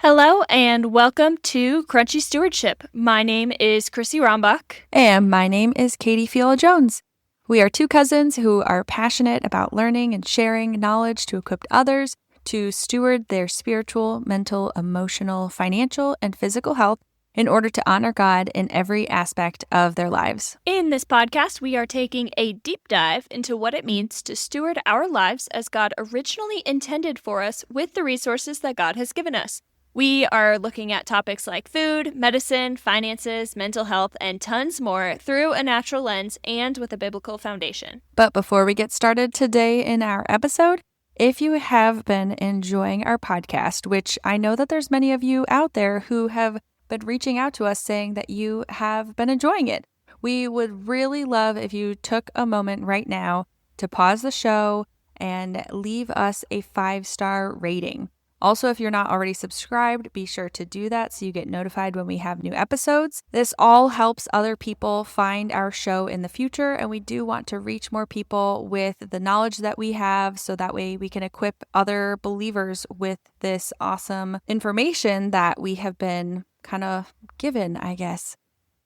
Hello and welcome to Crunchy Stewardship. My name is Chrissy Rombach. And my name is Katie Fiola-Jones. We are two cousins who are passionate about learning and sharing knowledge to equip others to steward their spiritual, mental, emotional, financial, and physical health in order to honor God in every aspect of their lives. In this podcast, we are taking a deep dive into what it means to steward our lives as God originally intended for us with the resources that God has given us. We are looking at topics like food, medicine, finances, mental health, and tons more through a natural lens and with a biblical foundation. But before we get started today in our episode, if you have been enjoying our podcast, which I know that there's many of you out there who have been reaching out to us saying that you have been enjoying it, we would really love if you took a moment right now to pause the show and leave us a 5-star rating. Also, if you're not already subscribed, be sure to do that so you get notified when we have new episodes. This all helps other people find our show in the future, and we do want to reach more people with the knowledge that we have so that way we can equip other believers with this awesome information that we have been kind of given, I guess.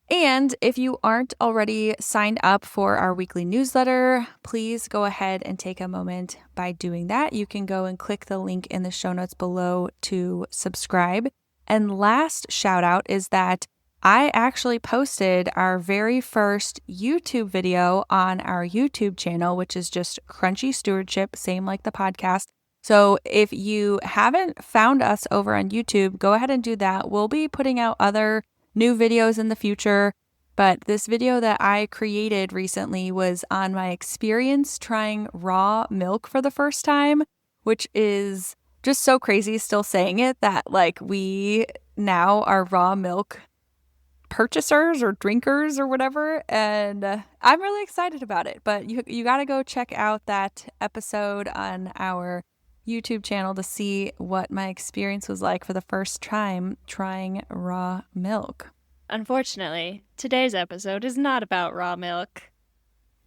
And if you aren't already signed up for our weekly newsletter, please go ahead and take a moment by doing that. You can go and click the link in the show notes below to subscribe. And last shout out is that I actually posted our very first YouTube video on our YouTube channel, which is just Crunchy Stewardship, same like the podcast. So if you haven't found us over on YouTube, go ahead and do that. We'll be putting out other new videos in the future, but this video that I created recently was on my experience trying raw milk for the first time, which is just so crazy still saying it that we now are raw milk purchasers or drinkers or whatever, and I'm really excited about it. But you got to go check out that episode on our YouTube channel to see what my experience was like for the first time trying raw milk. Unfortunately, today's episode is not about raw milk.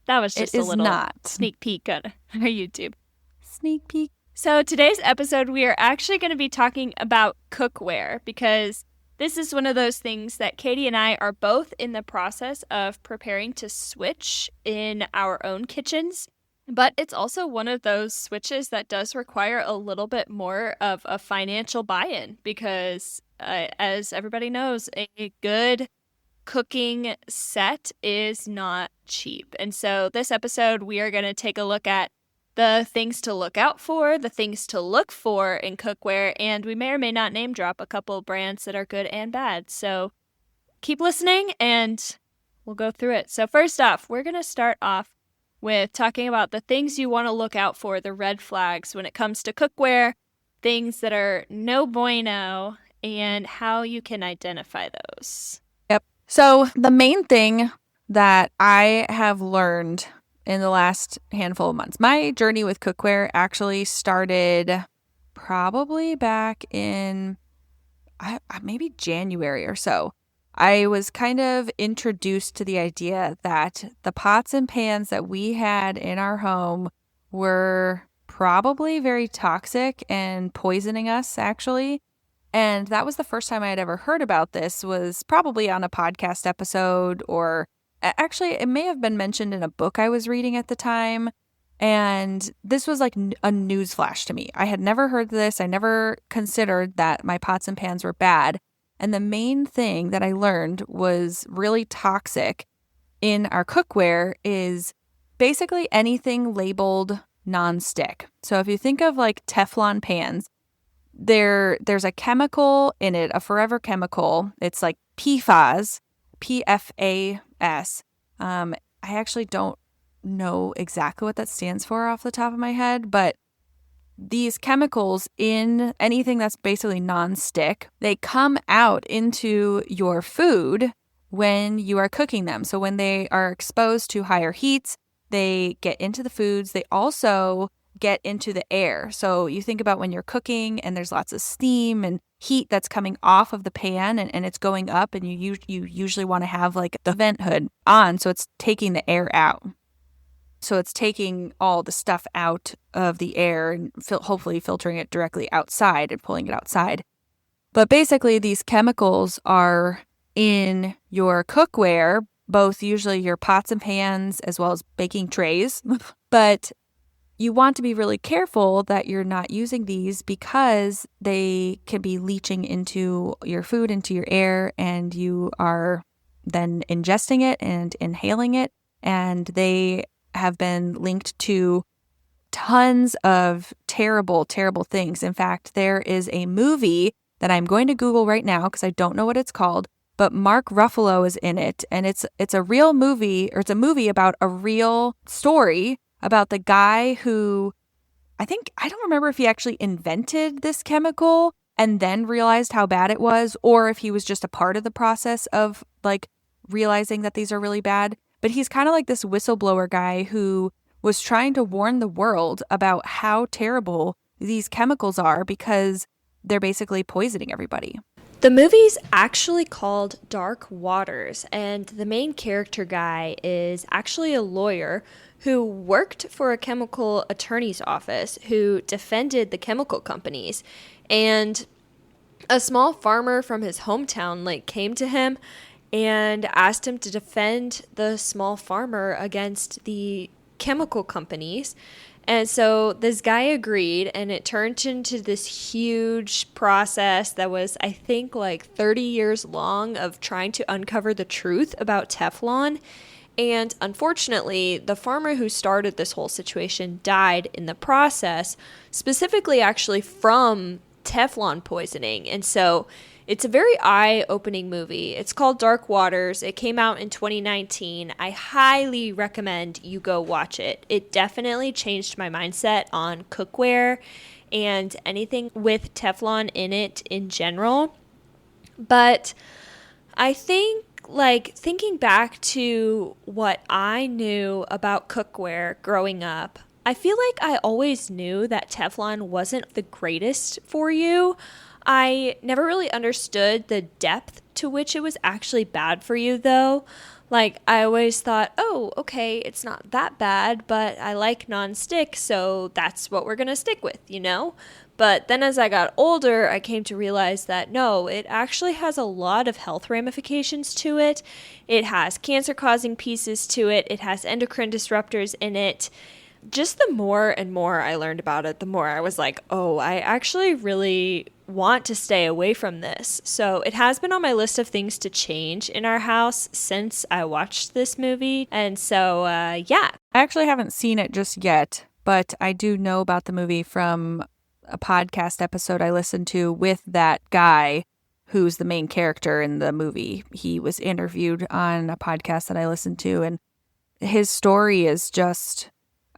That was just a little sneak peek on our YouTube. Sneak peek. So today's episode, we are actually going to be talking about cookware because this is one of those things that Katie and I are both in the process of preparing to switch in our own kitchens. But it's also one of those switches that does require a little bit more of a financial buy-in because, as everybody knows, a good cooking set is not cheap. And so this episode, we are going to take a look at the things to look out for, the things to look for in cookware, and we may or may not name drop a couple brands that are good and bad. So keep listening and we'll go through it. So first off, we're going to start off with talking about the things you want to look out for, the red flags when it comes to cookware, things that are no bueno, and how you can identify those. Yep. So the main thing that I have learned in the last handful of months, my journey with cookware actually started probably back in maybe January or so. I was kind of introduced to the idea that the pots and pans that we had in our home were probably very toxic and poisoning us, actually. And that was the first time I had ever heard about this, was probably on a podcast episode, or actually it may have been mentioned in a book I was reading at the time. And this was like a news flash to me. I had never heard this. I never considered that my pots and pans were bad. And the main thing that I learned was really toxic in our cookware is basically anything labeled nonstick. So if you think of like Teflon pans, there's a chemical in it, a forever chemical. It's like PFAS, PFAS. I actually don't know exactly what that stands for off the top of my head, but these chemicals in anything that's basically nonstick, they come out into your food when you are cooking them. So when they are exposed to higher heats, they get into the foods. They also get into the air. So you think about when you're cooking and there's lots of steam and heat that's coming off of the pan and it's going up, and you usually want to have like the vent hood on so it's taking the air out. So it's taking all the stuff out of the air and hopefully filtering it directly outside and pulling it outside. But basically, these chemicals are in your cookware, both usually your pots and pans as well as baking trays. But you want to be really careful that you're not using these because they can be leaching into your food, into your air, and you are then ingesting it and inhaling it. And they have been linked to tons of terrible, terrible things. In fact, there is a movie that I'm going to Google right now because I don't know what it's called, but Mark Ruffalo is in it. And it's a real movie, or it's a movie about a real story about the guy who, I don't remember if he actually invented this chemical and then realized how bad it was, or if he was just a part of the process of like realizing that these are really bad. But he's kind of like this whistleblower guy who was trying to warn the world about how terrible these chemicals are because they're basically poisoning everybody. The movie's actually called Dark Waters, and the main character guy is actually a lawyer who worked for a chemical attorney's office who defended the chemical companies. And a small farmer from his hometown came to him and asked him to defend the small farmer against the chemical companies. And so this guy agreed, and it turned into this huge process that was, I think, 30 years long of trying to uncover the truth about Teflon. And unfortunately, the farmer who started this whole situation died in the process, specifically actually from Teflon poisoning. And so it's a very eye-opening movie. It's called Dark Waters. It came out in 2019. I highly recommend you go watch it. It definitely changed my mindset on cookware and anything with Teflon in it in general. But I think, thinking back to what I knew about cookware growing up, I feel like I always knew that Teflon wasn't the greatest for you. I never really understood the depth to which it was actually bad for you, though. I always thought, oh, okay, it's not that bad, but I like nonstick, so that's what we're going to stick with, you know? But then as I got older, I came to realize that no, it actually has a lot of health ramifications to it. It has cancer-causing pieces to it. It has endocrine disruptors in it. Just the more and more I learned about it, the more I was like, oh, I actually really want to stay away from this. So it has been on my list of things to change in our house since I watched this movie. And so, yeah. I actually haven't seen it just yet, but I do know about the movie from a podcast episode I listened to with that guy who's the main character in the movie. He was interviewed on a podcast that I listened to, and his story is just,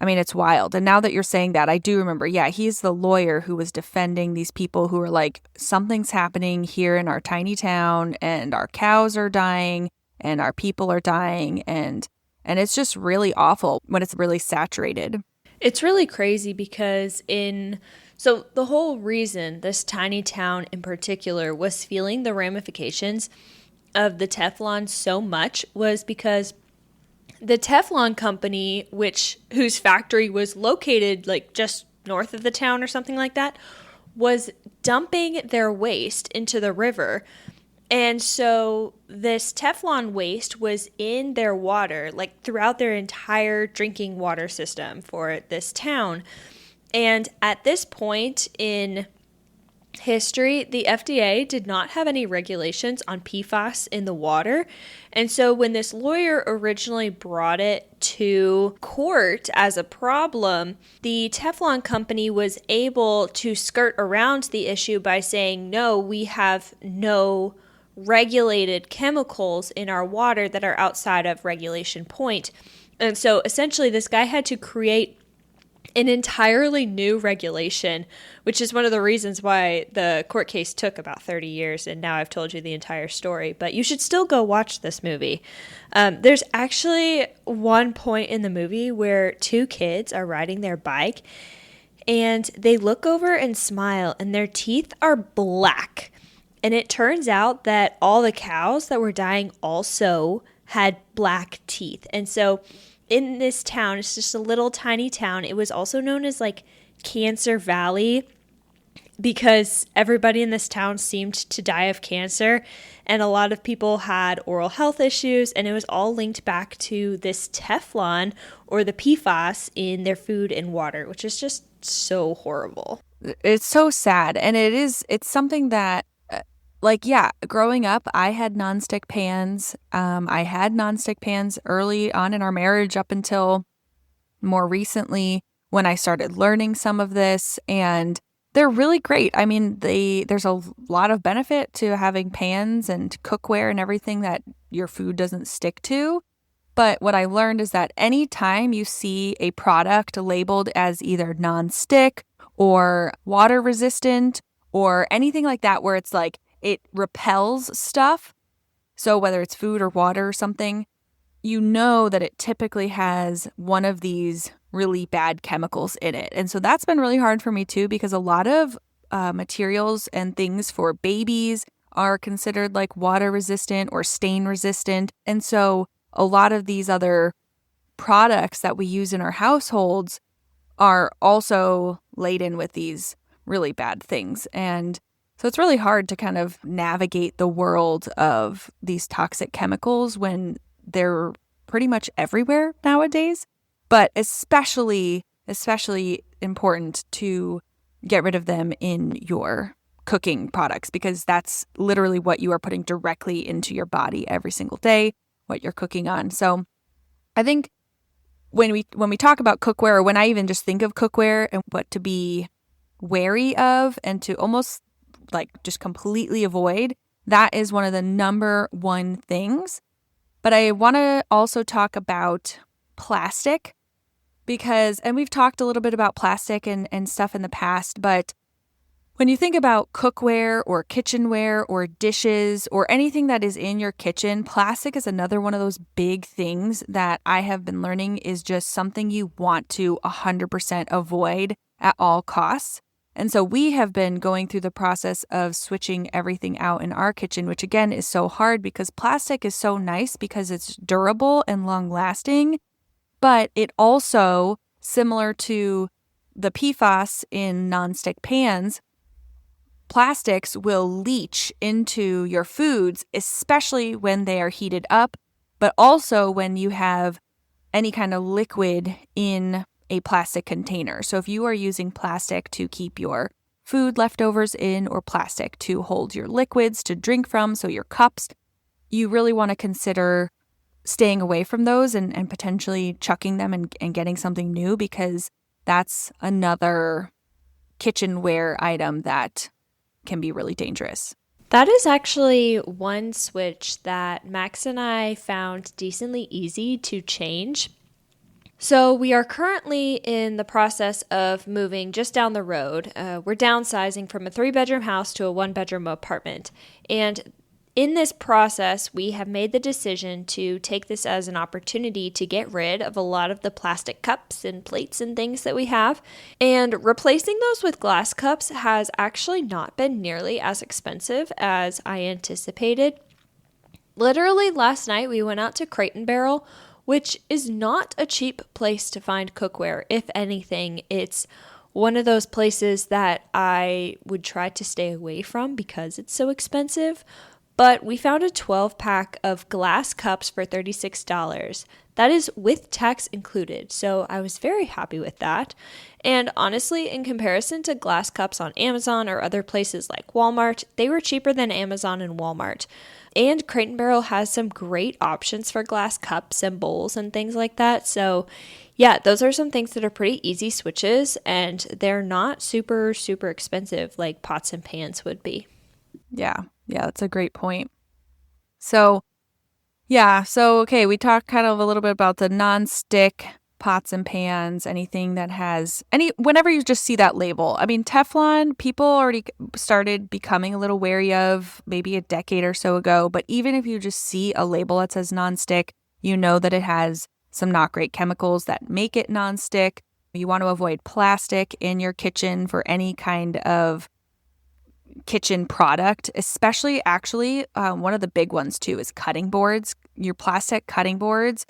it's wild. And now that you're saying that, I do remember, yeah, he's the lawyer who was defending these people who are like, something's happening here in our tiny town, and our cows are dying, and our people are dying, and it's just really awful when it's really saturated. It's really crazy because so the whole reason this tiny town in particular was feeling the ramifications of the Teflon so much was because the Teflon company, whose factory was located just north of the town or something like that, was dumping their waste into the river. And so this Teflon waste was in their water, throughout their entire drinking water system for this town. And at this point in history, the FDA did not have any regulations on PFAS in the water. And so when this lawyer originally brought it to court as a problem, the Teflon company was able to skirt around the issue by saying, no, we have no regulated chemicals in our water that are outside of regulation point. And so essentially this guy had to create an entirely new regulation, which is one of the reasons why the court case took about 30 years, and now I've told you the entire story. But you should still go watch this movie. There's actually one point in the movie where two kids are riding their bike, and they look over and smile, and their teeth are black. And it turns out that all the cows that were dying also had black teeth. And so in this town, it's just a little tiny town. It was also known as Cancer Valley. because everybody in this town seemed to die of cancer, and a lot of people had oral health issues, and it was all linked back to this Teflon or the PFAS in their food and water, which is just so horrible. It's so sad. And it's something that, growing up, I had nonstick pans. I had nonstick pans early on in our marriage up until more recently when I started learning some of this, and they're really great. I mean, there's a lot of benefit to having pans and cookware and everything that your food doesn't stick to. But what I learned is that anytime you see a product labeled as either nonstick or water resistant or anything like that, where it's like it repels stuff, so whether it's food or water or something, you know that it typically has one of these really bad chemicals in it. And so that's been really hard for me too, because a lot of materials and things for babies are considered like water resistant or stain resistant. And so a lot of these other products that we use in our households are also laden with these really bad things. And so it's really hard to kind of navigate the world of these toxic chemicals when they're pretty much everywhere nowadays, but especially important to get rid of them in your cooking products, because that's literally what you are putting directly into your body every single day, what you're cooking on. So I think when we talk about cookware, or when I even just think of cookware and what to be wary of and to almost like just completely avoid, that is one of the number one things. But I want to also talk about plastic and we've talked a little bit about plastic and stuff in the past, but when you think about cookware or kitchenware or dishes or anything that is in your kitchen, plastic is another one of those big things that I have been learning is just something you want to 100% avoid at all costs. And so we have been going through the process of switching everything out in our kitchen, which again is so hard because plastic is so nice because it's durable and long lasting, but it also, similar to the PFAS in nonstick pans, plastics will leach into your foods, especially when they are heated up, but also when you have any kind of liquid in a plastic container. So if you are using plastic to keep your food leftovers in, or plastic to hold your liquids to drink from, so your cups, you really want to consider staying away from those and potentially chucking them and getting something new, because that's another kitchenware item that can be really dangerous. That is actually one switch that Max and I found decently easy to change. So we are currently in the process of moving just down the road. We're downsizing from a 3-bedroom house to a 1-bedroom apartment. And in this process, we have made the decision to take this as an opportunity to get rid of a lot of the plastic cups and plates and things that we have. And replacing those with glass cups has actually not been nearly as expensive as I anticipated. Literally last night, we went out to Crate and Barrel, which is not a cheap place to find cookware. If anything, it's one of those places that I would try to stay away from because it's so expensive. But we found a 12-pack of glass cups for $36. That is with tax included, so I was very happy with that. And honestly, in comparison to glass cups on Amazon or other places like Walmart, they were cheaper than Amazon and Walmart. And Crate and Barrel has some great options for glass cups and bowls and things like that. So yeah, those are some things that are pretty easy switches, and they're not super, super expensive like pots and pans would be. Yeah, that's a great point. So okay, we talked kind of a little bit about the non-stick pots and pans, anything that has whenever you just see that label. I mean, Teflon, people already started becoming a little wary of maybe a decade or so ago, but even if you just see a label that says non-stick, you know that it has some not great chemicals that make it non-stick. You want to avoid plastic in your kitchen for any kind of kitchen product, especially actually one of the big ones too is cutting boards. Your plastic cutting boards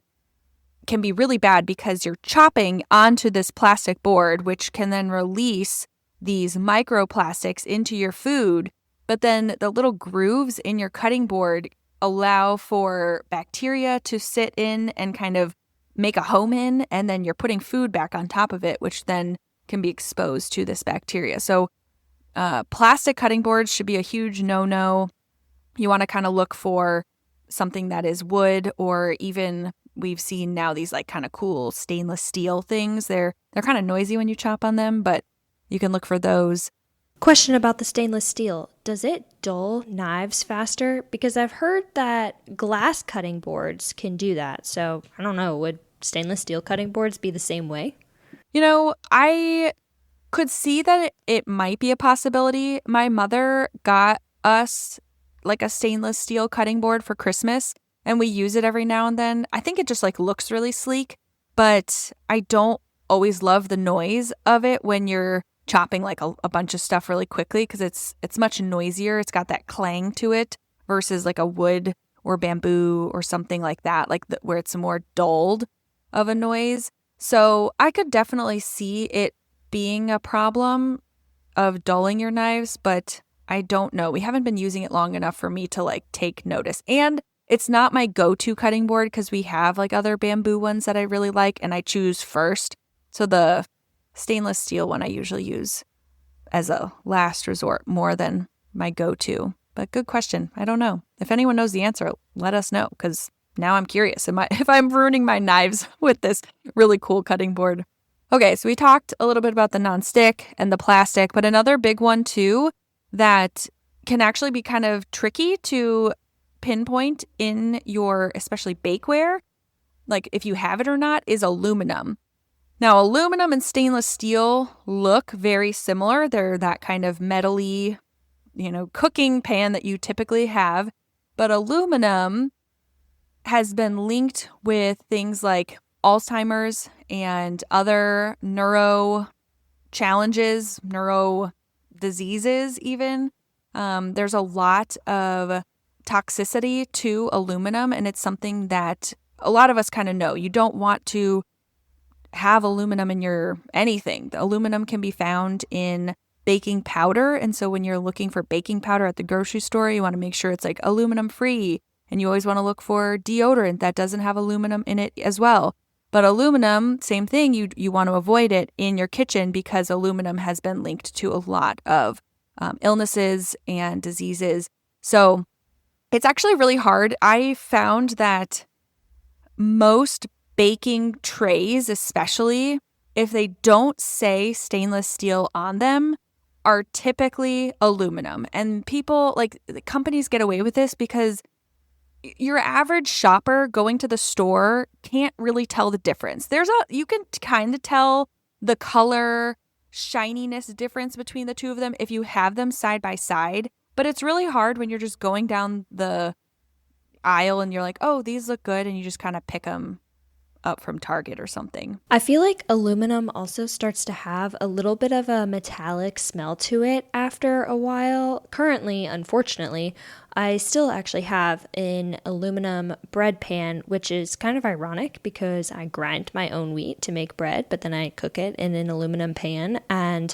can be really bad because you're chopping onto this plastic board, which can then release these microplastics into your food, but then the little grooves in your cutting board allow for bacteria to sit in and kind of make a home in, and then you're putting food back on top of it, which then can be exposed to this bacteria. So plastic cutting boards should be a huge no-no. You want to kind of look for something that is wood, or even we've seen now these like kind of cool stainless steel things. They're kind of noisy when you chop on them, but you can look for those. Question about the stainless steel. Does it dull knives faster? Because I've heard that glass cutting boards can do that. So I don't know, would stainless steel cutting boards be the same way? I could see that it might be a possibility. My mother got us like a stainless steel cutting board for Christmas, and we use it every now and then. I think it just like looks really sleek, but I don't always love the noise of it when you're chopping like a bunch of stuff really quickly, because it's much noisier. It's got that clang to it versus like a wood or bamboo or something like that, where it's more dulled of a noise. So I could definitely see it being a problem of dulling your knives, but I don't know. We haven't been using it long enough for me to like take notice. And it's not my go-to cutting board because we have like other bamboo ones that I really like and I choose first. So the stainless steel one I usually use as a last resort more than my go-to. But good question. I don't know. If anyone knows the answer, let us know, because now I'm curious if I'm ruining my knives with this really cool cutting board. Okay, so we talked a little bit about the nonstick and the plastic, but another big one too that can actually be kind of tricky to pinpoint in your especially bakeware, like if you have it or not, is aluminum. Now, aluminum and stainless steel look very similar. They're that kind of metally, cooking pan that you typically have. But aluminum has been linked with things like Alzheimer's and other neuro challenges, neuro diseases even. There's a lot of toxicity to aluminum, and it's something that a lot of us kind of know. You don't want to have aluminum in your anything. The aluminum can be found in baking powder, and so when you're looking for baking powder at the grocery store, you want to make sure it's like aluminum free, and you always want to look for deodorant that doesn't have aluminum in it as well. But aluminum, same thing, you want to avoid it in your kitchen because aluminum has been linked to a lot of illnesses and diseases. So it's actually really hard. I found that most baking trays, especially if they don't say stainless steel on them, are typically aluminum. And people, like the companies, get away with this because your average shopper going to the store can't really tell the difference. You can kind of tell the color shininess difference between the two of them if you have them side by side, but it's really hard when you're just going down the aisle and you're like, oh, these look good, and you just kind of pick them up from Target or something. I feel like aluminum also starts to have a little bit of a metallic smell to it after a while. Currently, unfortunately, I still actually have an aluminum bread pan, which is kind of ironic because I grind my own wheat to make bread, but then I cook it in an aluminum pan. And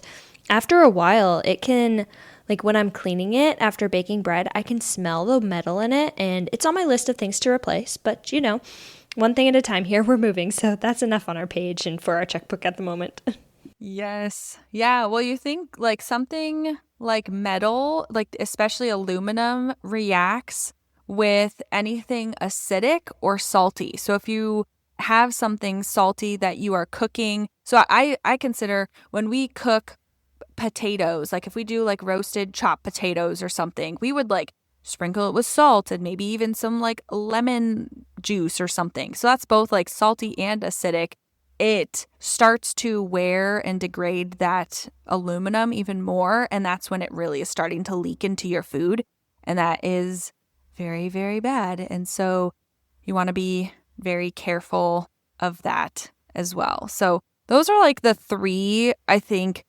after a while, it can, like when I'm cleaning it after baking bread, I can smell the metal in it, and it's on my list of things to replace, but one thing at a time here. We're moving, so that's enough on our page and for our checkbook at the moment. Yes. Yeah. Well, you think like something like metal, like especially aluminum, reacts with anything acidic or salty. So if you have something salty that you are cooking, so I consider when we cook potatoes, like if we do like roasted chopped potatoes or something, we would like sprinkle it with salt and maybe even some like lemon juice or something. So that's both like salty and acidic. It starts to wear and degrade that aluminum even more. And that's when it really is starting to leak into your food. And that is very, very bad. And so you want to be very careful of that as well. So those are like the three, I think,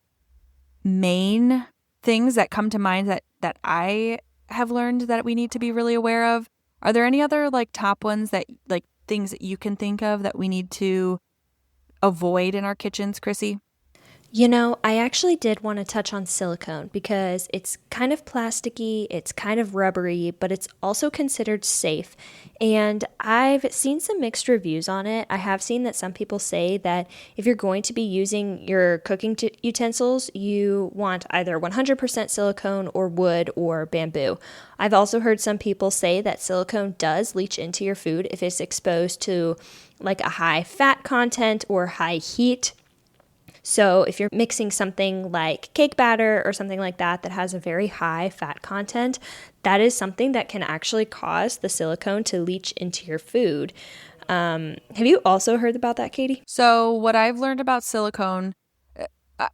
main things that come to mind that I have learned that we need to be really aware of. Are there any other like top ones that like things that you can think of that we need to avoid in our kitchens, Chrissy? You know, I actually did want to touch on silicone because it's kind of plasticky, it's kind of rubbery, but it's also considered safe. And I've seen some mixed reviews on it. I have seen that some people say that if you're going to be using your cooking utensils, you want either 100% silicone or wood or bamboo. I've also heard some people say that silicone does leach into your food if it's exposed to like a high fat content or high heat. So if you're mixing something like cake batter or something like that that has a very high fat content, that is something that can actually cause the silicone to leach into your food. Have you also heard about that, Katie? So what I've learned about silicone,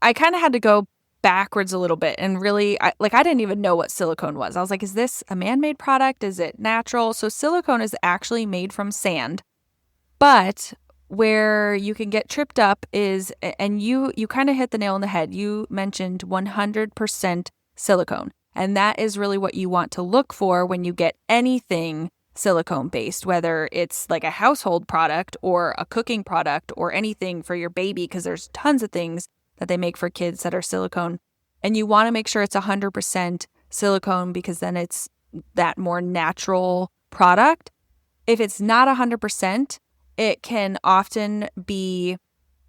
I kind of had to go backwards a little bit and really, I didn't even know what silicone was. I was like, is this a man-made product? Is it natural? So silicone is actually made from sand, but where you can get tripped up is, and you kind of hit the nail on the head. You mentioned 100% silicone, and that is really what you want to look for when you get anything silicone based, whether it's like a household product or a cooking product or anything for your baby, because there's tons of things that they make for kids that are silicone. And you want to make sure it's 100% silicone because then it's that more natural product. If it's not 100%, it can often be,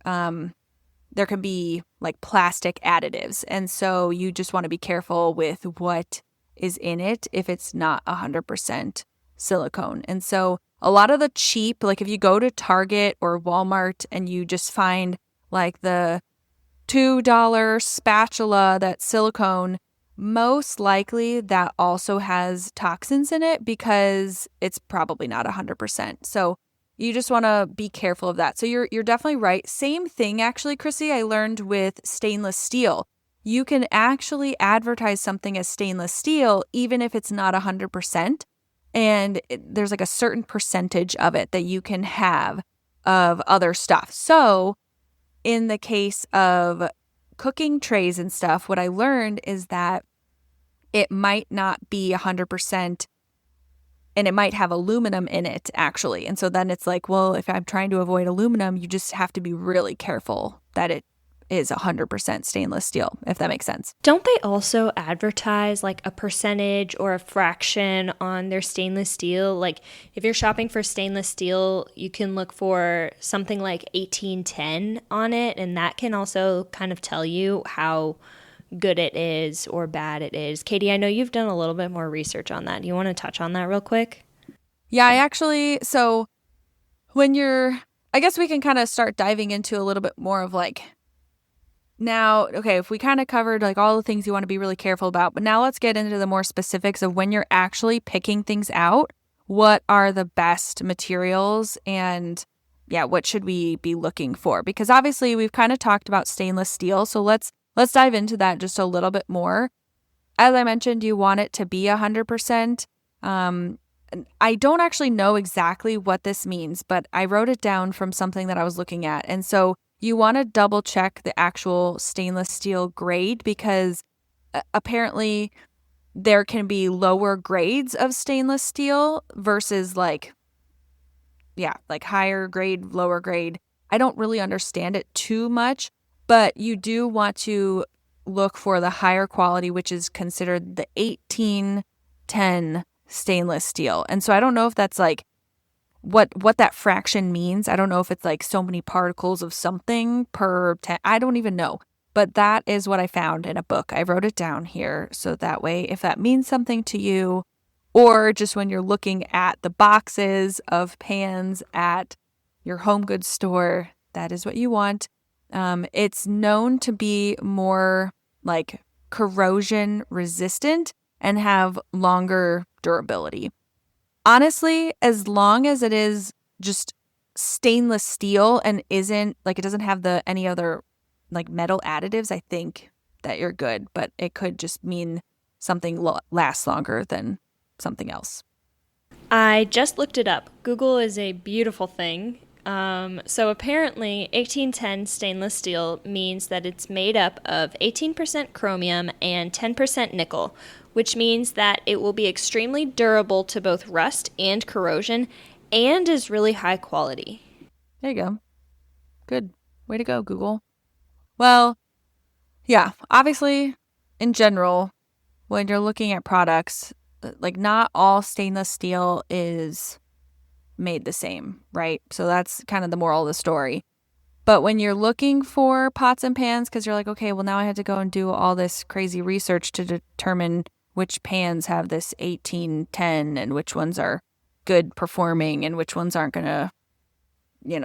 there can be like plastic additives. And so you just want to be careful with what is in it if it's not 100% silicone. And so a lot of the cheap, like if you go to Target or Walmart and you just find like the $2 spatula that's silicone, most likely that also has toxins in it because it's probably not 100%. So you just want to be careful of that. So you're definitely right. Same thing, actually, Chrissy, I learned with stainless steel. You can actually advertise something as stainless steel even if it's not 100%. And there's like a certain percentage of it that you can have of other stuff. So in the case of cooking trays and stuff, what I learned is that it might not be 100% and it might have aluminum in it, actually. And so then it's like, well, if I'm trying to avoid aluminum, you just have to be really careful that it is 100% stainless steel, if that makes sense. Don't they also advertise like a percentage or a fraction on their stainless steel? Like if you're shopping for stainless steel, you can look for something like 1810 on it, and that can also kind of tell you how good it is or bad it is. Katie, I know you've done a little bit more research on that. Do you want to touch on that real quick? Yeah, so I guess we can kind of start diving into a little bit more of like, now, okay, if we kind of covered like all the things you want to be really careful about, but now let's get into the more specifics of when you're actually picking things out, what are the best materials and yeah, what should we be looking for? Because obviously we've kind of talked about stainless steel, so let's dive into that just a little bit more. As I mentioned, you want it to be 100%. I don't actually know exactly what this means, but I wrote it down from something that I was looking at. And so you want to double check the actual stainless steel grade because apparently there can be lower grades of stainless steel versus like higher grade, lower grade. I don't really understand it too much, but you do want to look for the higher quality, which is considered the 1810 stainless steel. And so I don't know if that's like what that fraction means. I don't know if it's like so many particles of something per 10. I don't even know. But that is what I found in a book. I wrote it down here. So that way, if that means something to you, or just when you're looking at the boxes of pans at your home goods store, that is what you want. It's known to be more like corrosion resistant and have longer durability. Honestly, as long as it is just stainless steel and isn't like it doesn't have any other like metal additives, I think that you're good. But it could just mean something lasts longer than something else. I just looked it up. Google is a beautiful thing. So apparently 1810 stainless steel means that it's made up of 18% chromium and 10% nickel, which means that it will be extremely durable to both rust and corrosion and is really high quality. There you go. Good. Way to go, Google. Well, Yeah, obviously, in general, when you're looking at products, like not all stainless steel is made the same, right? So that's kind of the moral of the story. But when you're looking for pots and pans, because you're like, okay, well, now I had to go and do all this crazy research to determine which pans have this 1810 and which ones are good performing and which ones aren't going to,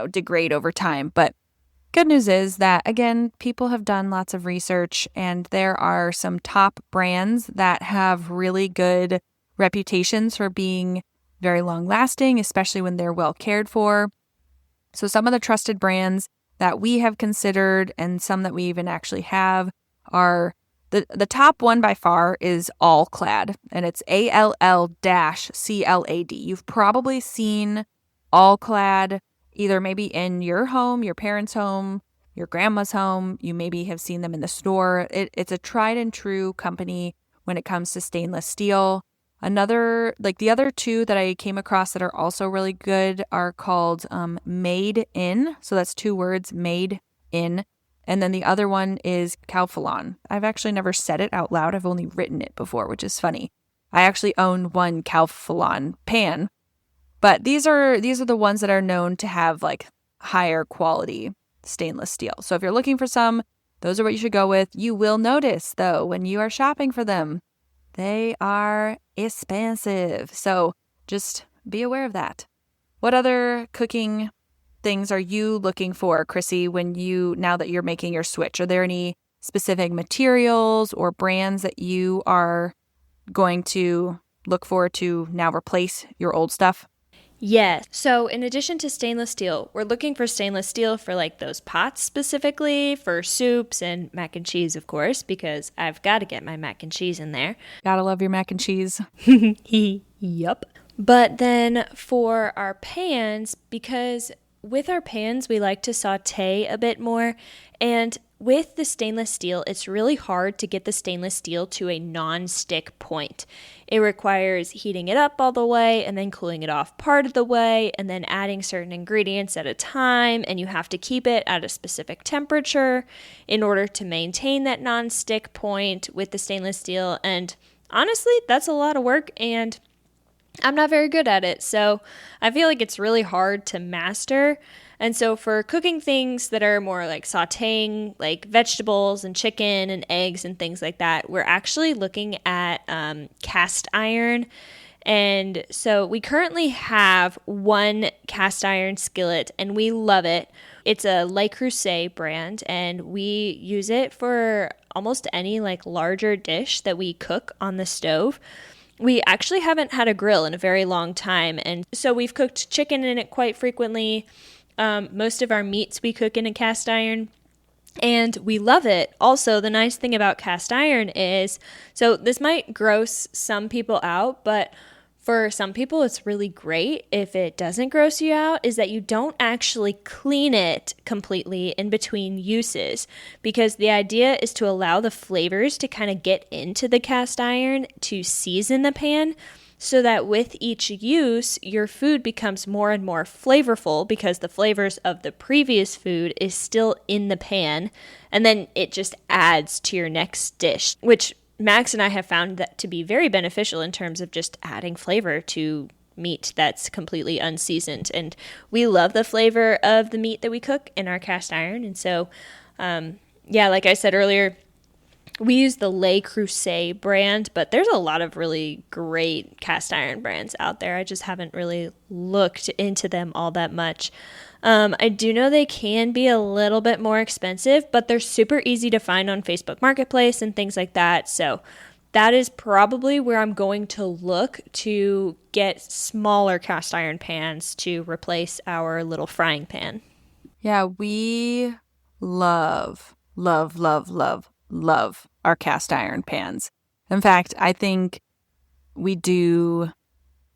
degrade over time. But good news is that, again, people have done lots of research and there are some top brands that have really good reputations for being very long lasting, especially when they're well cared for. So some of the trusted brands that we have considered and some that we even actually have are the top one by far is All-Clad, and it's ALL-CLAD. You've probably seen All-Clad either maybe in your home, your parents' home, your grandma's home. You maybe have seen them in the store. It's a tried and true company when it comes to stainless steel. The other two that I came across that are also really good are called Made In. So that's two words, Made In. And then the other one is Calphalon. I've actually never said it out loud. I've only written it before, which is funny. I actually own one Calphalon pan, but these are the ones that are known to have like higher quality stainless steel. So if you're looking for some, those are what you should go with. You will notice though, when you are shopping for them, they are expensive. So just be aware of that. What other cooking things are you looking for, Chrissy, now that you're making your switch? Are there any specific materials or brands that you are going to look for to now replace your old stuff? Yes. So in addition to stainless steel, we're looking for stainless steel for like those pots specifically, for soups and mac and cheese, of course, because I've got to get my mac and cheese in there. Gotta love your mac and cheese. Yup. But then for our pans, because with our pans, we like to saute a bit more. And with the stainless steel, it's really hard to get the stainless steel to a non-stick point. It requires heating it up all the way and then cooling it off part of the way and then adding certain ingredients at a time. And you have to keep it at a specific temperature in order to maintain that non-stick point with the stainless steel. And honestly, that's a lot of work and I'm not very good at it, so I feel like it's really hard to master. And so for cooking things that are more like sauteing, like vegetables and chicken and eggs and things like that, we're actually looking at cast iron. And so we currently have one cast iron skillet and we love it. It's a Le Creuset brand and we use it for almost any like larger dish that we cook on the stove. We actually haven't had a grill in a very long time, and so we've cooked chicken in it quite frequently. Most of our meats we cook in a cast iron, and we love it. Also, the nice thing about cast iron is, so this might gross some people out, but for some people it's really great if it doesn't gross you out, is that you don't actually clean it completely in between uses, because the idea is to allow the flavors to kind of get into the cast iron to season the pan, so that with each use your food becomes more and more flavorful because the flavors of the previous food is still in the pan, and then it just adds to your next dish, which Max and I have found that to be very beneficial in terms of just adding flavor to meat that's completely unseasoned. And we love the flavor of the meat that we cook in our cast iron. And so, like I said earlier, we use the Le Creuset brand, but there's a lot of really great cast iron brands out there. I just haven't really looked into them all that much. I do know they can be a little bit more expensive, but they're super easy to find on Facebook Marketplace and things like that. So that is probably where I'm going to look to get smaller cast iron pans to replace our little frying pan. Yeah, we love, love, love, love, love our cast iron pans. In fact, I think we do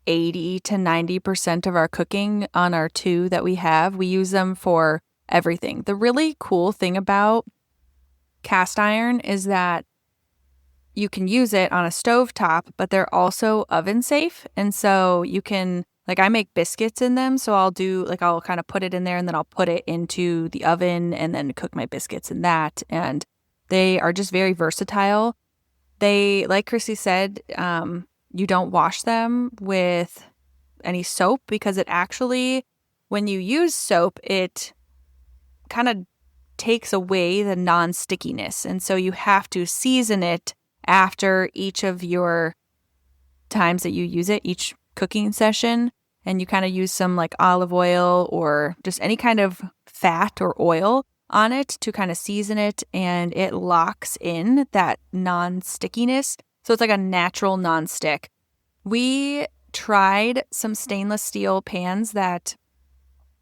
80 to 90% of our cooking on our two that we have. We use them for everything. The really cool thing about cast iron is that you can use it on a stovetop, but they're also oven safe. And so you can, like, I make biscuits in them. So I'll kind of put it in there and then I'll put it into the oven and then cook my biscuits in that. And They are just very versatile. They, like Chrissy said, you don't wash them with any soap because it actually, when you use soap, it kind of takes away the non-stickiness. And so you have to season it after each of your times that you use it, each cooking session. And you kind of use some like olive oil or just any kind of fat or oil on it to kind of season it, and it locks in that non-stickiness. So it's like a natural non-stick. We tried some stainless steel pans that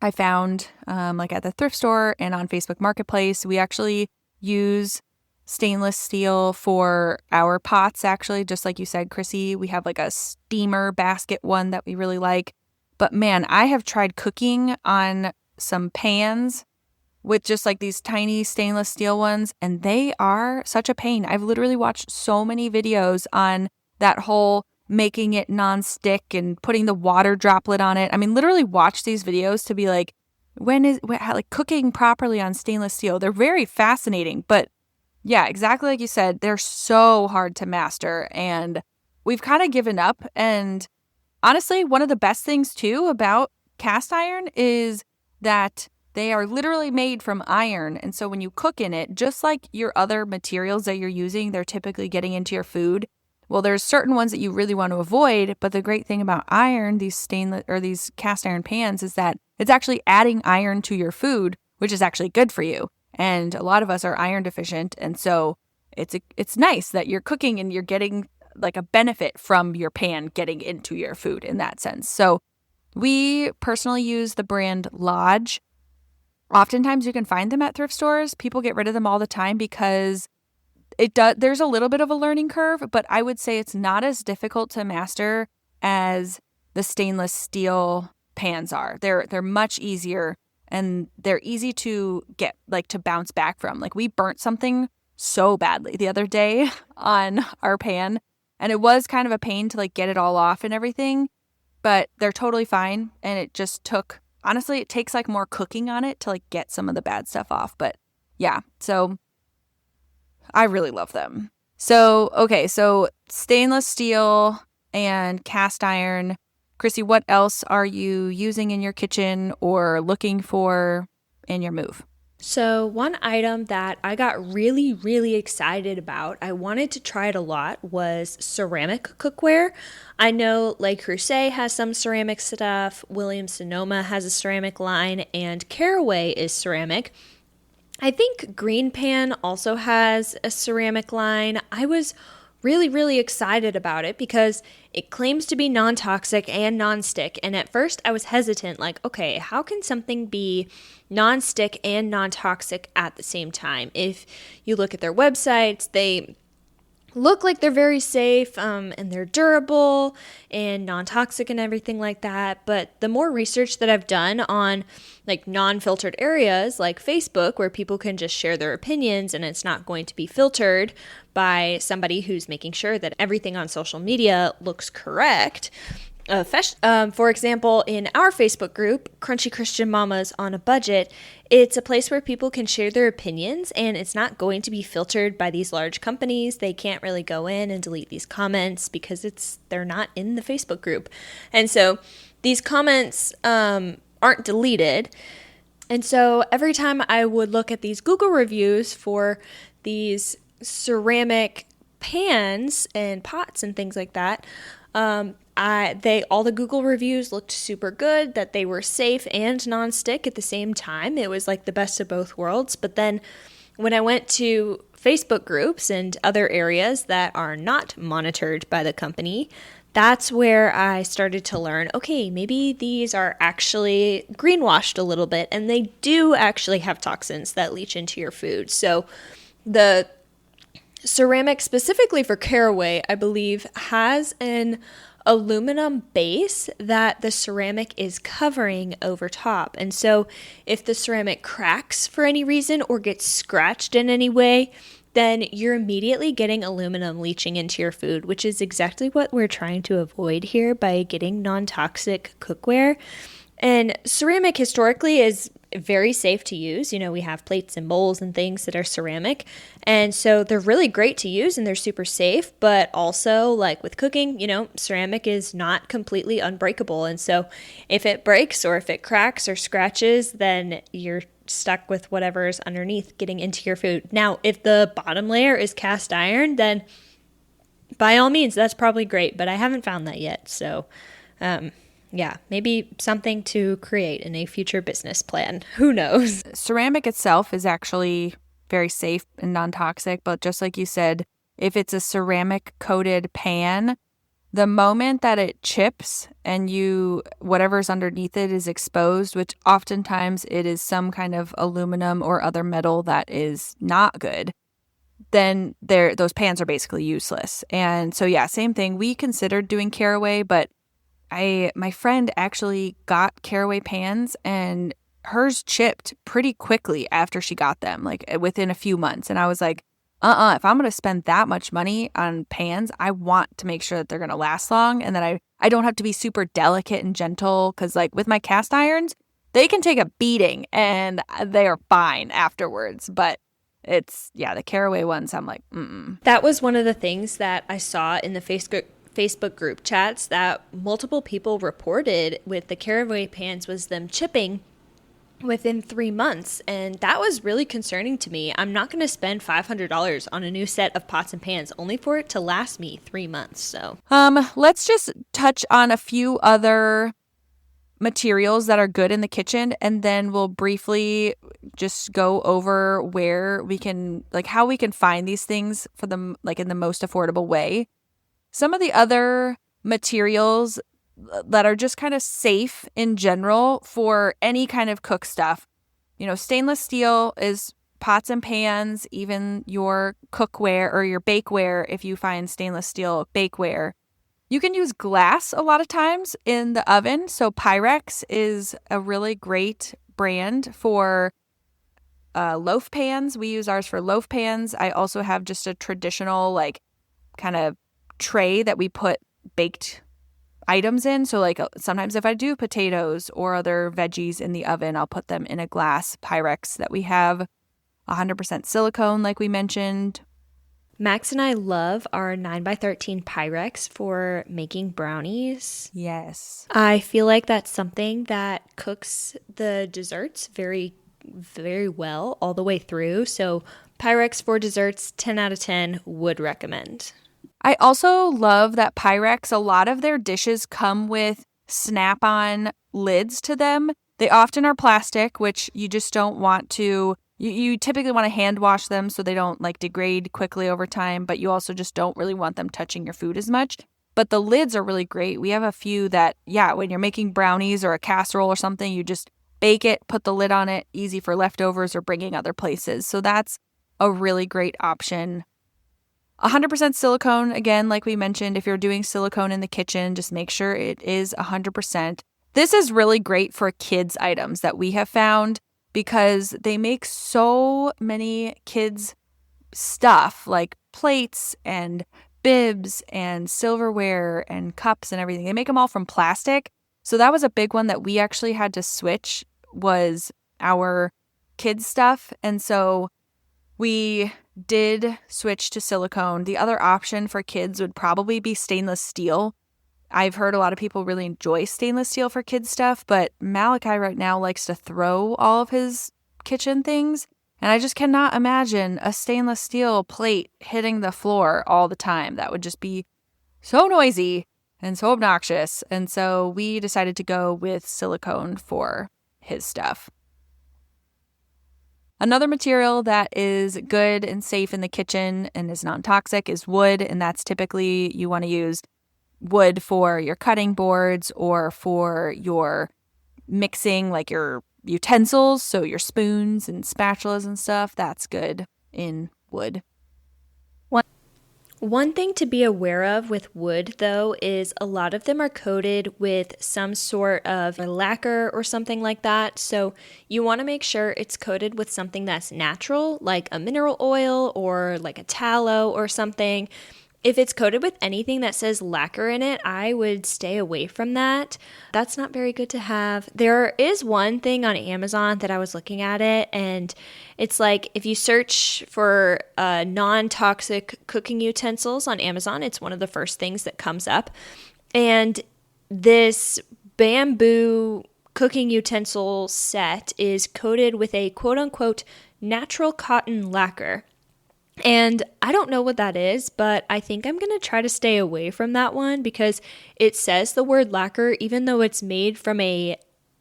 I found like at the thrift store and on Facebook Marketplace. We actually use stainless steel for our pots, actually, just like you said, Chrissy. We have like a steamer basket one that we really like. But man, I have tried cooking on some pans with just like these tiny stainless steel ones, and they are such a pain. I've literally watched so many videos on that whole making it non-stick and putting the water droplet on it. I mean, literally watch these videos to be like, like cooking properly on stainless steel. They're very fascinating, but yeah, exactly like you said, they're so hard to master, and we've kind of given up. And honestly, one of the best things too about cast iron is that they are literally made from iron. And so when you cook in it, just like your other materials that you're using, they're typically getting into your food. Well, there's certain ones that you really want to avoid. But the great thing about iron, these stainless or these cast iron pans, is that it's actually adding iron to your food, which is actually good for you. And a lot of us are iron deficient. And so it's nice that you're cooking and you're getting like a benefit from your pan getting into your food in that sense. So we personally use the brand Lodge. Oftentimes you can find them at thrift stores. People get rid of them all the time because there's a little bit of a learning curve, but I would say it's not as difficult to master as the stainless steel pans are. They're much easier, and they're easy to get, like, to bounce back from. Like, we burnt something so badly the other day on our pan, and it was kind of a pain to like get it all off and everything, but they're totally fine. And it just took, honestly, it takes like more cooking on it to like get some of the bad stuff off. But yeah, so I really love them. So, okay, so stainless steel and cast iron. Chrissy, what else are you using in your kitchen or looking for in your move? So one item that I got really, really excited about, I wanted to try it a lot, was ceramic cookware. I know Le Creuset has some ceramic stuff, Williams-Sonoma has a ceramic line, and Caraway is ceramic. I think Green Pan also has a ceramic line. I was really, really excited about it because it claims to be non-toxic and non-stick. And at first I was hesitant, like, okay, how can something be non-stick and non-toxic at the same time? If you look at their websites, they look like they're very safe and they're durable and non-toxic and everything like that. But the more research that I've done on like non-filtered areas like Facebook, where people can just share their opinions and it's not going to be filtered by somebody who's making sure that everything on social media looks correct. For example, in our Facebook group, Crunchy Christian Mamas on a Budget, it's a place where people can share their opinions, and it's not going to be filtered by these large companies. They can't really go in and delete these comments because they're not in the Facebook group. And so these comments aren't deleted. And so every time I would look at these Google reviews for these ceramic pans and pots and things like that, all the Google reviews looked super good, that they were safe and non-stick at the same time. It was like the best of both worlds. But then when I went to Facebook groups and other areas that are not monitored by the company, that's where I started to learn, okay, maybe these are actually greenwashed a little bit, and they do actually have toxins that leach into your food. So the ceramic, specifically for Caraway, I believe, has an aluminum base that the ceramic is covering over top. And so if the ceramic cracks for any reason or gets scratched in any way, then you're immediately getting aluminum leaching into your food, which is exactly what we're trying to avoid here by getting non-toxic cookware. And ceramic historically is very safe to use. We have plates and bowls and things that are ceramic. And so they're really great to use and they're super safe. But also, like with cooking, ceramic is not completely unbreakable. And so if it breaks or if it cracks or scratches, then you're stuck with whatever's underneath getting into your food. Now, if the bottom layer is cast iron, then by all means, that's probably great. But I haven't found that yet. So, yeah, maybe something to create in a future business plan. Who knows? Ceramic itself is actually very safe and non-toxic, but just like you said, if it's a ceramic coated pan, the moment that it chips and whatever's underneath it is exposed, which oftentimes it is some kind of aluminum or other metal that is not good, then those pans are basically useless. And so yeah, same thing. We considered doing caraway, but my friend actually got caraway pans and hers chipped pretty quickly after she got them, like within a few months. And I was like, if I'm going to spend that much money on pans, I want to make sure that they're going to last long and that I don't have to be super delicate and gentle. Because like with my cast irons, they can take a beating and they are fine afterwards. But the caraway ones, I'm like, That was one of the things that I saw in the Facebook group chats that multiple people reported with the caraway pans was them chipping within 3 months. And that was really concerning to me. I'm not going to spend $500 on a new set of pots and pans only for it to last me 3 months. So, let's just touch on a few other materials that are good in the kitchen, and then we'll briefly just go over where we can, like how we can find these things for them, like in the most affordable way. Some of the other materials that are just kind of safe in general for any kind of cook stuff. Stainless steel is pots and pans, even your cookware or your bakeware if you find stainless steel bakeware. You can use glass a lot of times in the oven. So Pyrex is a really great brand for loaf pans. We use ours for loaf pans. I also have just a traditional like kind of tray that we put baked items in. So like sometimes if I do potatoes or other veggies in the oven, I'll put them in a glass Pyrex that we have. 100% silicone, like we mentioned. Max and I love our 9x13 Pyrex for making brownies. Yes. I feel like that's something that cooks the desserts very, very well all the way through. So Pyrex for desserts, 10 out of 10, would recommend. I also love that Pyrex, a lot of their dishes come with snap-on lids to them. They often are plastic, which you just don't want to, you typically want to hand wash them so they don't like degrade quickly over time, but you also just don't really want them touching your food as much. But the lids are really great. We have a few that, when you're making brownies or a casserole or something, you just bake it, put the lid on it, easy for leftovers or bringing other places. So that's a really great option. 100% silicone, again, like we mentioned, if you're doing silicone in the kitchen, just make sure it is 100%. This is really great for kids' items that we have found because they make so many kids' stuff like plates and bibs and silverware and cups and everything. They make them all from plastic. So that was a big one that we actually had to switch, was our kids' stuff. And so we did switch to silicone. The other option for kids would probably be stainless steel. I've heard a lot of people really enjoy stainless steel for kids stuff, but Malachi right now likes to throw all of his kitchen things, and I just cannot imagine a stainless steel plate hitting the floor all the time. That would just be so noisy and so obnoxious, and so we decided to go with silicone for his stuff. Another material that is good and safe in the kitchen and is non-toxic is wood, and that's typically you want to use wood for your cutting boards or for your mixing, like your utensils, so your spoons and spatulas and stuff. That's good in wood. One thing to be aware of with wood, though, is a lot of them are coated with some sort of a lacquer or something like that. So you want to make sure it's coated with something that's natural, like a mineral oil or like a tallow or something. If it's coated with anything that says lacquer in it, I would stay away from that. That's not very good to have. There is one thing on Amazon that I was looking at it, and it's like if you search for non-toxic cooking utensils on Amazon, it's one of the first things that comes up. And this bamboo cooking utensil set is coated with a quote-unquote natural cotton lacquer. And I don't know what that is, but I think I'm going to try to stay away from that one because it says the word lacquer, even though it's made from a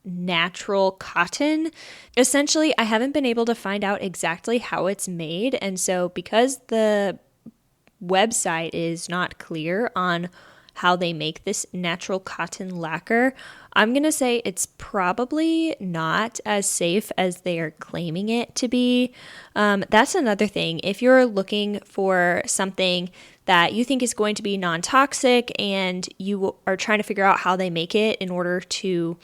natural cotton. Essentially, I haven't been able to find out exactly how it's made. And so because the website is not clear on how they make this natural cotton lacquer, I'm going to say it's probably not as safe as they are claiming it to be. That's another thing. If you're looking for something that you think is going to be non-toxic and you are trying to figure out how they make it in order to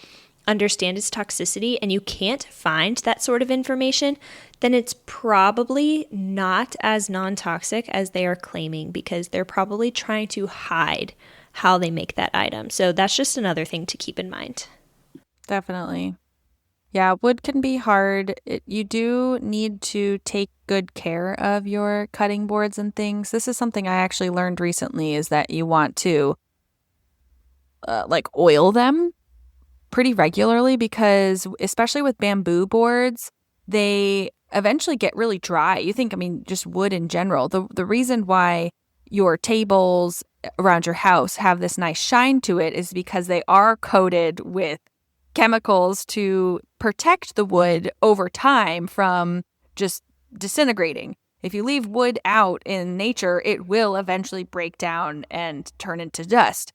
understand its toxicity and you can't find that sort of information, then it's probably not as non-toxic as they are claiming because they're probably trying to hide how they make that item. So that's just another thing to keep in mind. Definitely. Yeah, wood can be hard. You do need to take good care of your cutting boards and things. This is something I actually learned recently is that you want to oil them pretty regularly because especially with bamboo boards, they eventually get really dry. You think, just wood in general. The reason why your tables around your house have this nice shine to it is because they are coated with chemicals to protect the wood over time from just disintegrating. If you leave wood out in nature, it will eventually break down and turn into dust.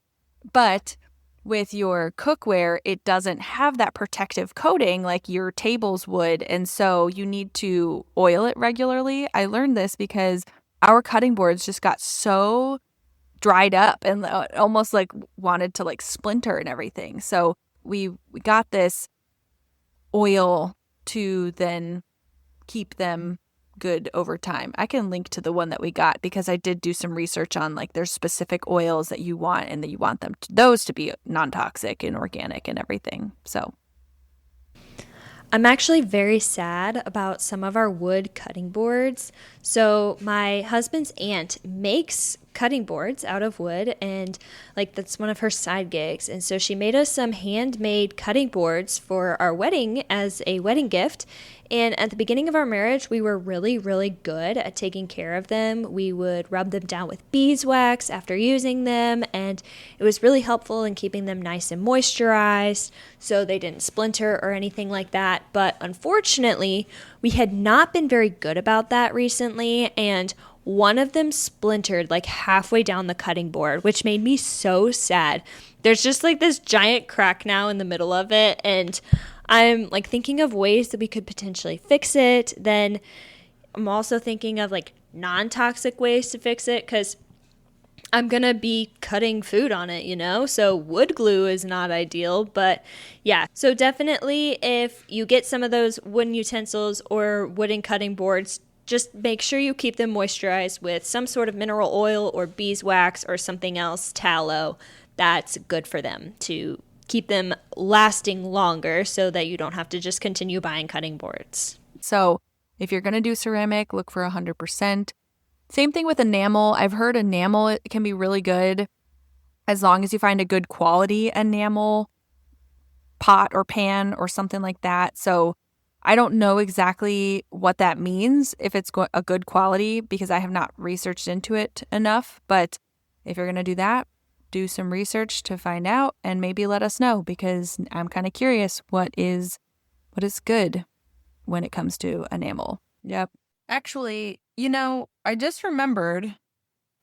But with your cookware, it doesn't have that protective coating like your tables would, and so you need to oil it regularly. I learned this because our cutting boards just got so dried up and almost wanted to splinter and everything. So we got this oil to then keep them good over time. I can link to the one that we got because I did do some research on there's specific oils that you want and that you want those to be non-toxic and organic and everything. So I'm actually very sad about some of our wood cutting boards. So my husband's aunt makes cutting boards out of wood and that's one of her side gigs. And so she made us some handmade cutting boards for our wedding as a wedding gift. And at the beginning of our marriage, we were really, really good at taking care of them. We would rub them down with beeswax after using them, and it was really helpful in keeping them nice and moisturized so they didn't splinter or anything like that. But unfortunately, we had not been very good about that recently, and one of them splintered halfway down the cutting board, which made me so sad. There's just this giant crack now in the middle of it, and I'm thinking of ways that we could potentially fix it. Then I'm also thinking of non-toxic ways to fix it because I'm going to be cutting food on it, so wood glue is not ideal. But yeah, so definitely if you get some of those wooden utensils or wooden cutting boards, just make sure you keep them moisturized with some sort of mineral oil or beeswax or something else, tallow, that's good for them to keep them lasting longer so that you don't have to just continue buying cutting boards. So if you're going to do ceramic, look for 100%. Same thing with enamel. I've heard enamel it can be really good as long as you find a good quality enamel pot or pan or something like that. So I don't know exactly what that means, if it's a good quality, because I have not researched into it enough. But if you're going to do that, do some research to find out and maybe let us know, because I'm kind of curious what is good when it comes to enamel. Yep. Actually, I just remembered,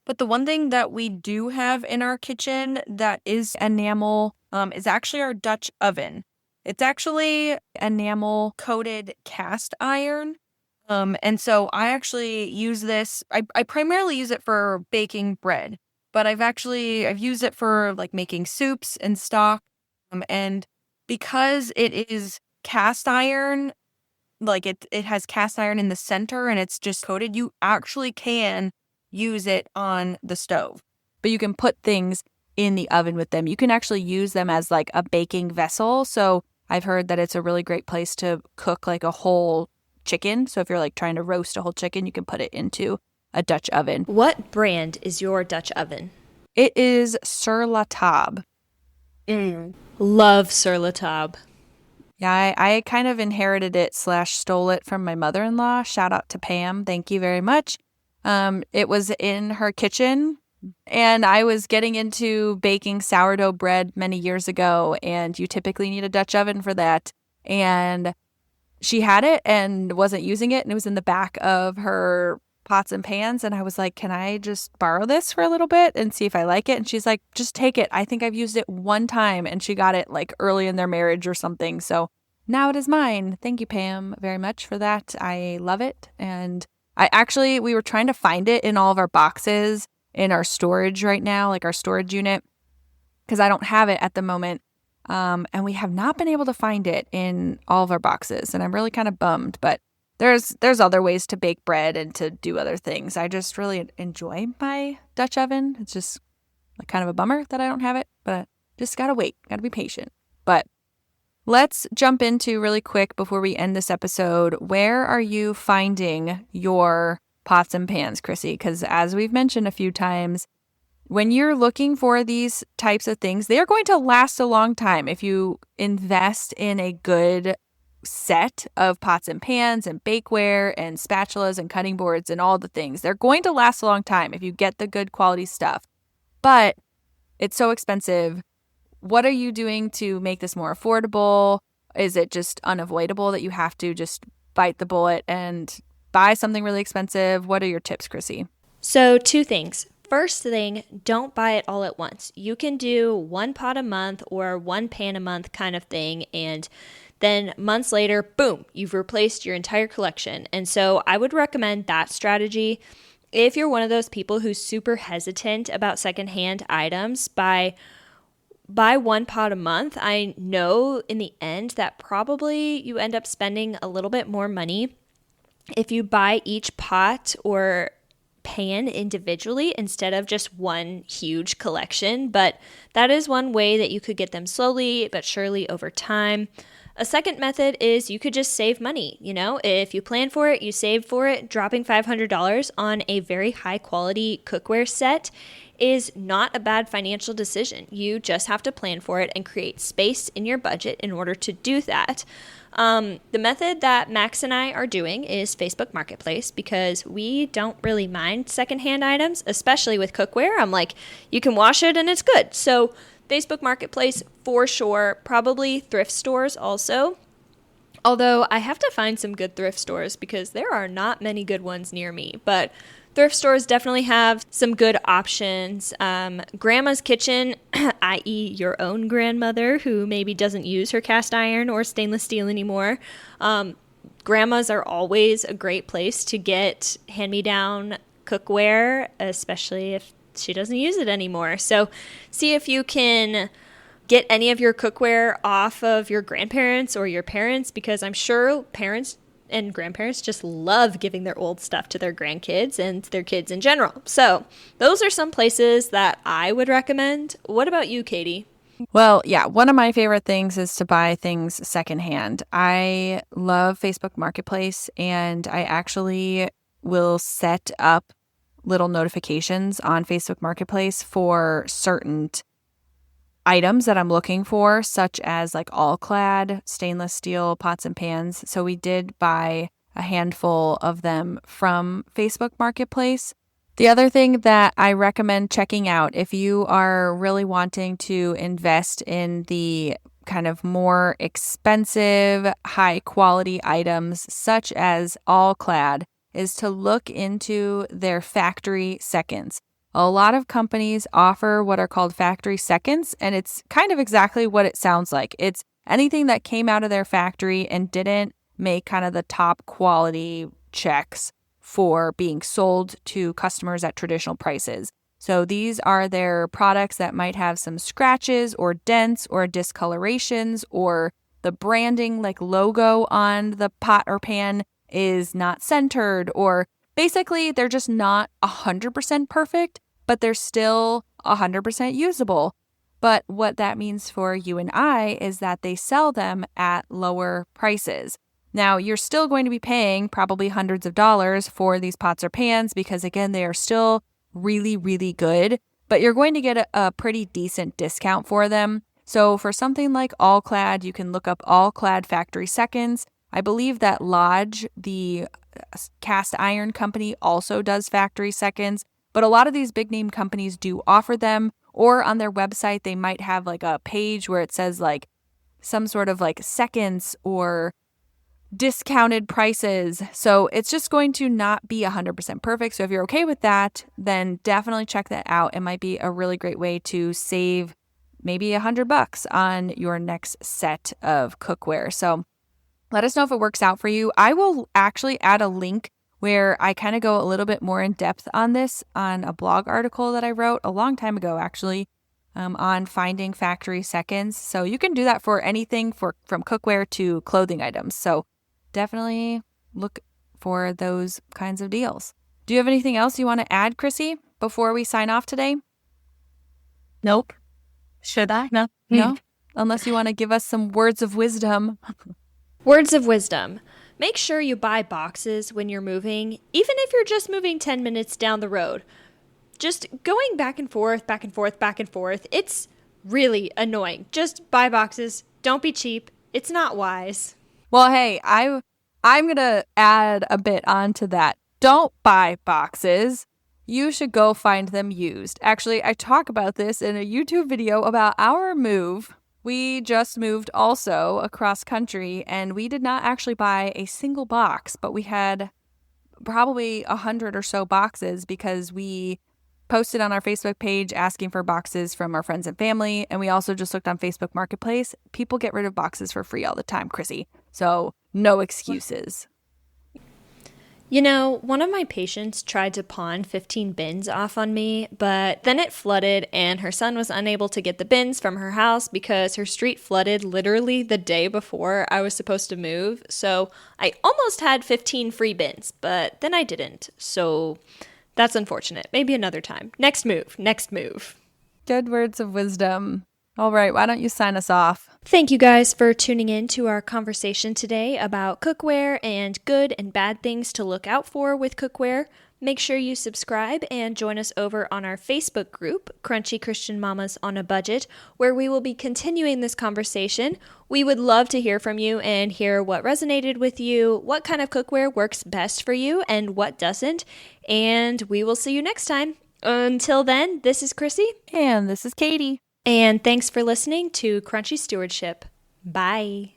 but the one thing that we do have in our kitchen that is enamel is actually our Dutch oven. It's actually enamel coated cast iron. And so I actually use this. I primarily use it for baking bread, but I've used it for making soups and stock. And because it is cast iron, it has cast iron in the center and it's just coated, you actually can use it on the stove. But you can put things in the oven with them. You can actually use them as like a baking vessel. So I've heard that it's a really great place to cook like a whole chicken. So if you're like trying to roast a whole chicken, you can put it into a Dutch oven. What brand is your Dutch oven? It is Sur La Table. Love Sur La Table. Yeah, I kind of inherited it / stole it from my mother-in-law. Shout out to Pam. Thank you very much. It was in her kitchen, and I was getting into baking sourdough bread many years ago, and you typically need a Dutch oven for that. And she had it and wasn't using it, and it was in the back of her pots and pans, and I was like, can I just borrow this for a little bit and see if I like it? And she's like, just take it. I think I've used it one time, and she got it like early in their marriage or something. So now it is mine. Thank you, Pam, very much for that. I love it. And we were trying to find it in all of our boxes in our storage right now, like our storage unit, because I don't have it at the moment. And we have not been able to find it in all of our boxes. And I'm really kind of bummed, but there's other ways to bake bread and to do other things. I just really enjoy my Dutch oven. It's just like kind of a bummer that I don't have it, but just gotta wait, gotta be patient. But let's jump into really quick before we end this episode. Where are you finding your pots and pans, Chrissy? Because as we've mentioned a few times, when you're looking for these types of things, they are going to last a long time if you invest in a good set of pots and pans and bakeware and spatulas and cutting boards and all the things. They're going to last a long time if you get the good quality stuff. But it's so expensive. What are you doing to make this more affordable? Is it just unavoidable that you have to just bite the bullet and buy something really expensive? What are your tips, Chrissy? So 2 things. First thing, don't buy it all at once. You can do 1 pot a month or 1 pan a month kind of thing, and then months later, boom, you've replaced your entire collection. And so I would recommend that strategy. If you're one of those people who's super hesitant about secondhand items, buy 1 pot a month. I know in the end that probably you end up spending a little bit more money if you buy each pot or pan individually instead of just one huge collection. But that is one way that you could get them slowly but surely over time. A second method is you could just save money. You know, if you plan for it, you save for it. Dropping $500 on a very high quality cookware set is not a bad financial decision. You just have to plan for it and create space in your budget in order to do that. The method that Max and I are doing is Facebook Marketplace because we don't really mind secondhand items, especially with cookware. I'm like, you can wash it and it's good. So Facebook Marketplace for sure, probably thrift stores also. Although I have to find some good thrift stores because there are not many good ones near me. But thrift stores definitely have some good options. Grandma's Kitchen, i.e. your own grandmother who maybe doesn't use her cast iron or stainless steel anymore. Grandmas are always a great place to get hand-me-down cookware, especially if she doesn't use it anymore. So see if you can get any of your cookware off of your grandparents or your parents, because I'm sure parents and grandparents just love giving their old stuff to their grandkids and their kids in general. So those are some places that I would recommend. What about you, Katie? Well, yeah, one of my favorite things is to buy things secondhand. I love Facebook Marketplace, and I actually will set up little notifications on Facebook Marketplace for certain items that I'm looking for, such as like all-clad stainless steel pots and pans. So we did buy a handful of them from Facebook Marketplace. The other thing that I recommend checking out if you are really wanting to invest in the kind of more expensive, high-quality items, such as all-clad, is to look into their factory seconds. A lot of companies offer what are called factory seconds, and it's kind of exactly what it sounds like. It's anything that came out of their factory and didn't make kind of the top quality checks for being sold to customers at traditional prices. So these are their products that might have some scratches or dents or discolorations, or the branding like logo on the pot or pan is not centered, or basically, they're just not 100% perfect, but they're still 100% usable. But what that means for you and I is that they sell them at lower prices. Now, you're still going to be paying probably hundreds of dollars for these pots or pans because, again, they are still really, really good, but you're going to get a pretty decent discount for them. So for something like All Clad, you can look up All Clad Factory Seconds. I believe that Lodge, the cast iron company, also does factory seconds, but a lot of these big name companies do offer them, or on their website, they might have like a page where it says like some sort of like seconds or discounted prices. So it's just going to not be 100% perfect. So if you're okay with that, then definitely check that out. It might be a really great way to save maybe $100 on your next set of cookware. So let us know if it works out for you. I will actually add a link where I kind of go a little bit more in depth on this on a blog article that I wrote a long time ago, actually, on finding factory seconds. So you can do that for anything from cookware to clothing items. So definitely look for those kinds of deals. Do you have anything else you want to add, Chrissy, before we sign off today? Nope. Should I? No. No? Unless you want to give us some words of wisdom. Words of wisdom. Make sure you buy boxes when you're moving, even if you're just moving 10 minutes down the road. Just going back and forth, back and forth, back and forth, it's really annoying. Just buy boxes. Don't be cheap. It's not wise. Well, hey, I'm going to add a bit onto that. Don't buy boxes. You should go find them used. Actually, I talk about this in a YouTube video about our move. We just moved also across country, and we did not actually buy a single box, but we had probably 100 or so boxes because we posted on our Facebook page asking for boxes from our friends and family, and we also just looked on Facebook Marketplace. People get rid of boxes for free all the time, Chrissy. So no excuses. You know, one of my patients tried to pawn 15 bins off on me, but then it flooded and her son was unable to get the bins from her house because her street flooded literally the day before I was supposed to move. So I almost had 15 free bins, but then I didn't. So that's unfortunate. Maybe another time. Next move. Good words of wisdom. All right, why don't you sign us off? Thank you guys for tuning in to our conversation today about cookware and good and bad things to look out for with cookware. Make sure you subscribe and join us over on our Facebook group, Crunchy Christian Mamas on a Budget, where we will be continuing this conversation. We would love to hear from you and hear what resonated with you, what kind of cookware works best for you, and what doesn't. And we will see you next time. Until then, this is Chrissy. And this is Katie. And thanks for listening to Crunchy Stewardship. Bye.